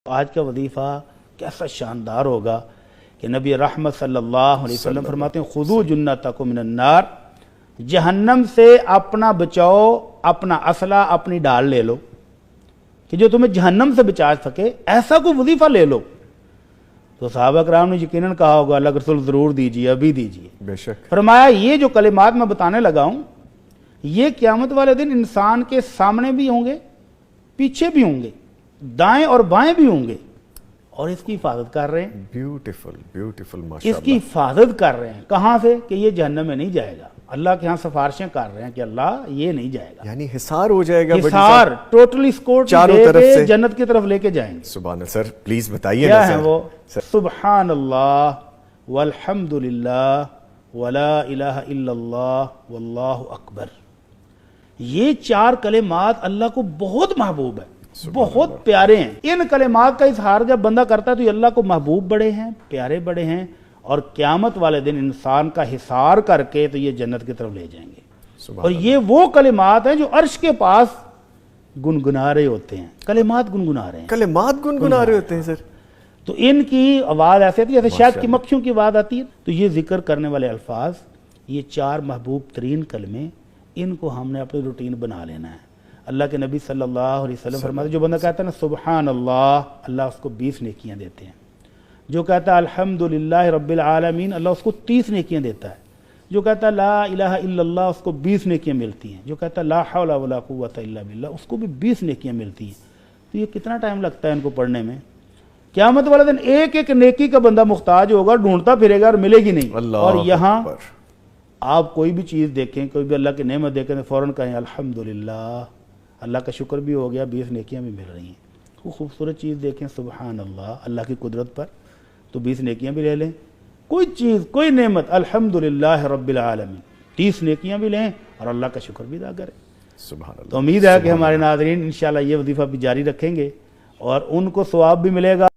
آج کا وظیفہ کیسا شاندار ہوگا کہ نبی رحمت صلی اللہ علیہ وسلم فرماتے ہیں خذو جنتکم من النار، جہنم سے اپنا بچاؤ، اپنا اسلحہ، اپنی ڈال لے لو کہ جو تمہیں جہنم سے بچا سکے، ایسا کوئی وظیفہ لے لو۔ تو صحابہ کرام نے یقیناً کہا ہوگا اللہ کے رسول ضرور دیجیے، ابھی دیجیے۔ بے شک۔ فرمایا یہ جو کلمات میں بتانے لگا ہوں یہ قیامت والے دن انسان کے سامنے بھی ہوں گے، پیچھے بھی ہوں گے، دائیں اور بائیں بھی ہوں گے، اور اس کی حفاظت کر رہے ہیں۔ بیوٹیفل بیوٹیفل اس ماشاءاللہ۔ کی حفاظت کر رہے ہیں، کہاں سے؟ کہ یہ جہنم میں نہیں جائے گا۔ اللہ کے ہاں سفارشیں کر رہے ہیں کہ اللہ یہ نہیں جائے گا، یعنی حصار ہو جائے گا، حصار ٹوٹلی سکورٹ چاروں طرف سے جنت کی طرف لے کے جائیں گے۔ سبحان اللہ۔ سر پلیز بتائیے کیا نا ہے سر۔ وہ؟ سبحان اللہ والحمد للہ ولا الہ الا اللہ واللہ اکبر۔ یہ چار کلمات اللہ کو بہت محبوب ہے، بہت پیارے ہیں۔ ان کلمات کا اظہار جب بندہ کرتا ہے تو یہ اللہ کو محبوب بڑے ہیں، پیارے بڑے ہیں، اور قیامت والے دن انسان کا حصار کر کے تو یہ جنت کی طرف لے جائیں گے۔ اور یہ وہ کلمات ہیں جو عرش کے پاس گنگنا رہے ہوتے ہیں، کلمات گنگنا رہے ہیں، کلمات گنگنا رہے ہوتے ہیں سر۔ تو ان کی آواز ایسے آتی ہے جیسے شاید کی مکھیوں کی آواز آتی ہے۔ تو یہ ذکر کرنے والے الفاظ، یہ چار محبوب ترین کلمے، ان کو ہم نے اپنی روٹین بنا لینا ہے۔ اللہ کے نبی صلی اللہ علیہ وسلم فرماتے ہیں جو بندہ کہتا ہے نا سبحان اللہ، اللہ اس کو 20 نیکیاں دیتے ہیں۔ جو کہتا ہے الحمدللہ رب العالمین، اللہ اس کو 30 نیکیاں دیتا ہے۔ جو کہتا ہے لا الہ الا اللہ، اس کو 20 نیکیاں ملتی ہیں۔ جو کہتا ہے لا حول ولا قوت الا باللہ، اس کو بھی 20 نیکیاں ملتی ہیں۔ تو یہ کتنا ٹائم لگتا ہے ان کو پڑھنے میں؟ قیامت والے دن ایک ایک نیکی کا بندہ محتاج ہوگا، ڈھونڈتا پھرے گا اور ملے گی نہیں۔ اور یہاں آپ کوئی بھی چیز دیکھیں، کوئی بھی اللہ کی نعمت دیکھیں تو فوراً کہیں الحمدللہ، اللہ کا شکر بھی ہو گیا، 20 نیکیاں بھی مل رہی ہیں۔ وہ خوبصورت چیز دیکھیں سبحان اللہ، اللہ کی قدرت پر، تو 20 نیکیاں بھی لے لیں۔ کوئی چیز، کوئی نعمت، الحمدللہ رب العالمین، 30 نیکیاں بھی لیں اور اللہ کا شکر بھی ادا کریں۔ سبحان اللہ۔ تو امید ہے کہ ہمارے ناظرین انشاءاللہ یہ وظیفہ بھی جاری رکھیں گے اور ان کو ثواب بھی ملے گا۔